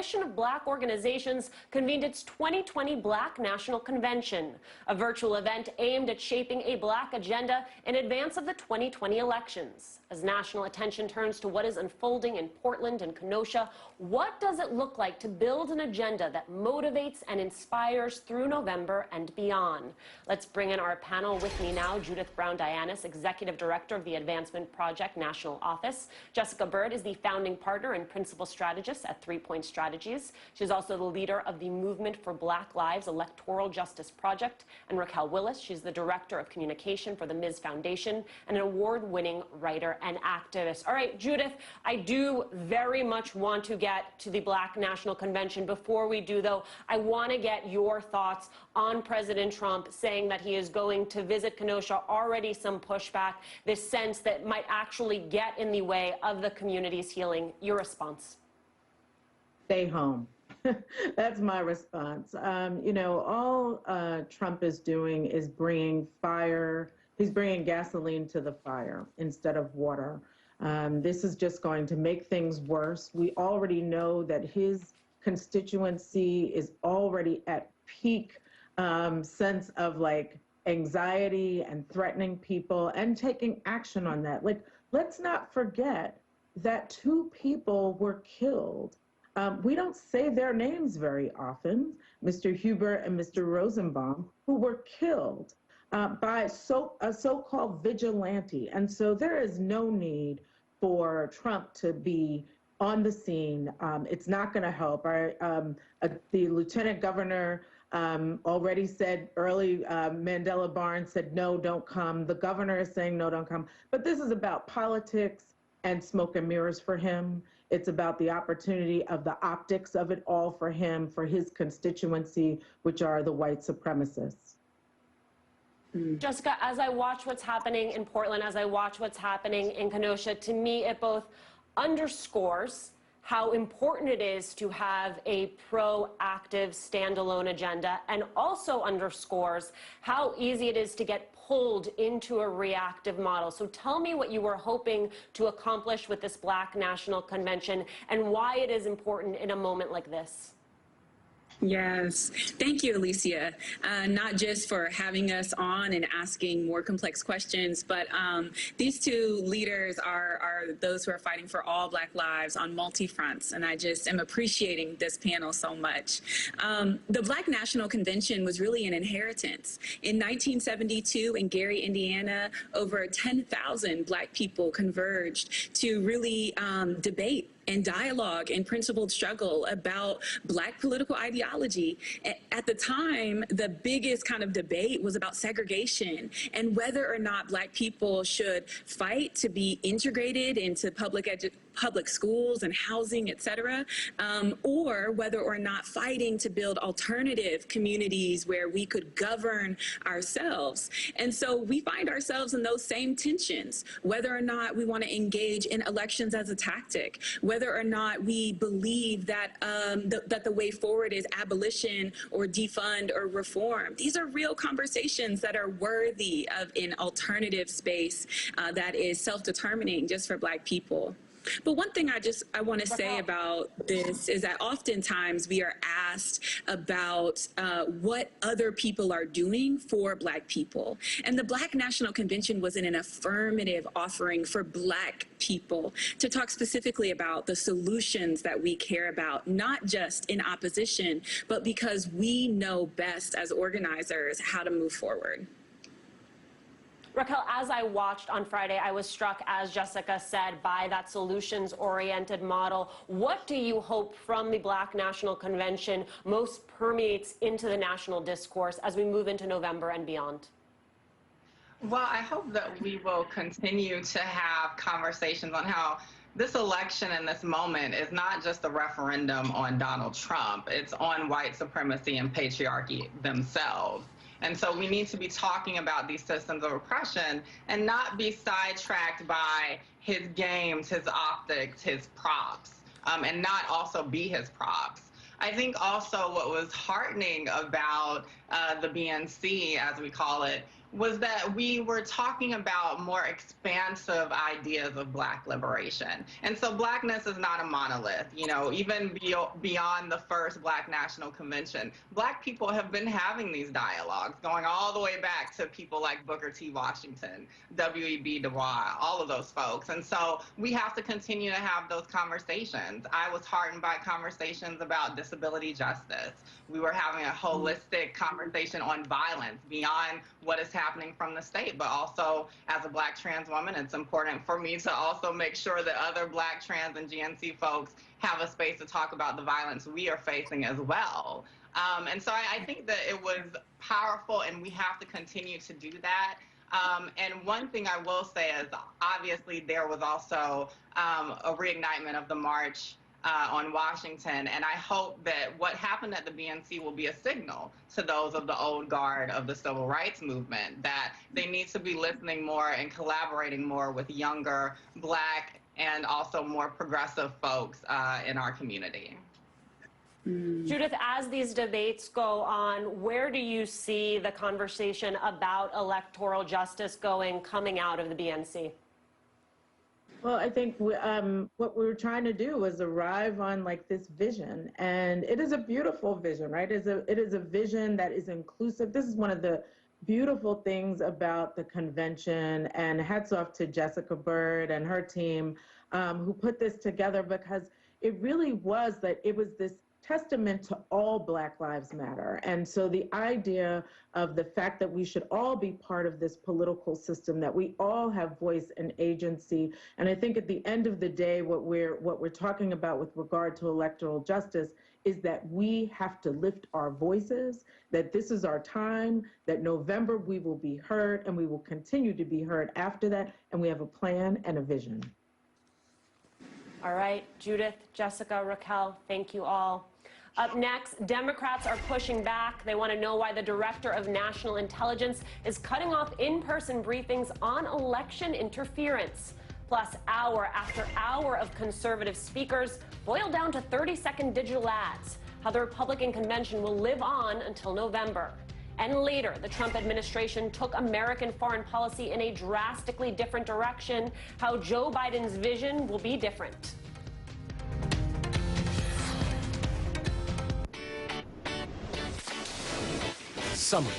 Coalition of Black Organizations convened its 2020 Black National Convention, a virtual event aimed at shaping a Black agenda in advance of the 2020 elections. As national attention turns to what is unfolding in Portland and Kenosha, what does it look like to build an agenda that motivates and inspires through November and beyond? Let's bring in our panel. With me now, Judith Browne Dianis, Executive Director of the Advancement Project National Office. Jessica Bird is the founding partner and principal strategist at 3 Point Strategies. She's also the leader of the Movement for Black Lives Electoral Justice Project. And Raquel Willis, she's the Director of Communication for the Ms. Foundation and an award-winning writer and activist. All right, Judith, I do very much want to get to the Black National Convention. Before we do, though, I want to get your thoughts on President Trump saying that he is going to visit Kenosha. Already some pushback, this sense that might actually get in the way of the community's healing. Your response? Stay home. That's my response. You know, all Trump is doing is bringing fire. He's bringing gasoline to the fire instead of water. This is just going to make things worse. We already know that his constituency is already at peak sense of like anxiety and threatening people and taking action on that. Like, let's not forget that 2 people were killed. We don't say their names very often, Mr. Huber and Mr. Rosenbaum, who were killed by a so-called vigilante. And so there is no need for Trump to be on the scene. It's not going to help. The lieutenant governor already said early, Mandela Barnes said, no, don't come. The governor is saying, no, don't come. But this is about politics and smoke and mirrors for him. It's about the opportunity of the optics of it all for him, for his constituency, which are the white supremacists. Jessica, as I watch what's happening in Portland, as I watch what's happening in Kenosha, to me it both underscores how important it is to have a proactive standalone agenda, and also underscores how easy it is to get pulled into a reactive model. So tell me what you were hoping to accomplish with this Black National Convention and why it is important in a moment like this. Yes. Thank you, Alicia, not just for having us on and asking more complex questions, but these 2 leaders are those who are fighting for all Black lives on multi-fronts, and I just am appreciating this panel so much. The Black National Convention was really an inheritance. In 1972 in Gary, Indiana, over 10,000 Black people converged to really debate and dialogue and principled struggle about Black political ideology. At the time, the biggest kind of debate was about segregation and whether or not Black people should fight to be integrated into public schools and housing, et cetera, or whether or not fighting to build alternative communities where we could govern ourselves. And so we find ourselves in those same tensions, whether or not we want to engage in elections as a tactic, whether or not we believe that that the way forward is abolition or defund or reform. These are real conversations that are worthy of an alternative space that is self-determining just for Black people. But one thing I want to say about this is that oftentimes we are asked about what other people are doing for Black people. And the Black National Convention was an affirmative offering for Black people to talk specifically about the solutions that we care about, not just in opposition, but because we know best as organizers how to move forward. Raquel, as I watched on Friday, I was struck, as Jessica said, by that solutions-oriented model. What do you hope from the Black National Convention most permeates into the national discourse as we move into November and beyond? Well, I hope that we will continue to have conversations on how this election and this moment is not just a referendum on Donald Trump. It's on white supremacy and patriarchy themselves. And so we need to be talking about these systems of oppression and not be sidetracked by his games, his optics, his props, and not also be his props. I think also what was heartening about the BNC, as we call it, was that we were talking about more expansive ideas of Black liberation. And so Blackness is not a monolith. You know, even beyond the first Black National Convention, Black people have been having these dialogues going all the way back to people like Booker T. Washington, W.E.B. Du Bois, all of those folks. And so we have to continue to have those conversations. I was heartened by conversations about disability justice. We were having a holistic conversation on violence beyond what is happening from the state, but also as a Black trans woman, it's important for me to also make sure that other Black trans and GNC folks have a space to talk about the violence we are facing as well. And so I think that it was powerful, and we have to continue to do that. And one thing I will say is, obviously, there was also a reignitement of the march on Washington, and I hope that what happened at the BNC will be a signal to those of the old guard of the civil rights movement that they need to be listening more and collaborating more with younger Black and also more progressive folks in our community. Judith, as these debates go on, where do you see the conversation about electoral justice coming out of the BNC? Well, I think what we were trying to do was arrive on like this vision, and it is a beautiful vision, right? It is a vision that is inclusive. This is one of the beautiful things about the convention, and hats off to Jessica Bird and her team who put this together, because it really was this testament to all Black Lives Matter. And so the idea of the fact that we should all be part of this political system, that we all have voice and agency. And I think at the end of the day, what we're talking about with regard to electoral justice is that we have to lift our voices, that this is our time, that November we will be heard, and we will continue to be heard after that, and we have a plan and a vision. All right, Judith, Jessica, Raquel, thank you all. Up next, Democrats are pushing back. They want to know why the Director of National Intelligence is cutting off in-person briefings on election interference. Plus, hour after hour of conservative speakers boil down to 30-second digital ads. How the Republican convention will live on until November. And later, the Trump administration took American foreign policy in a drastically different direction. How Joe Biden's vision will be different. Summary.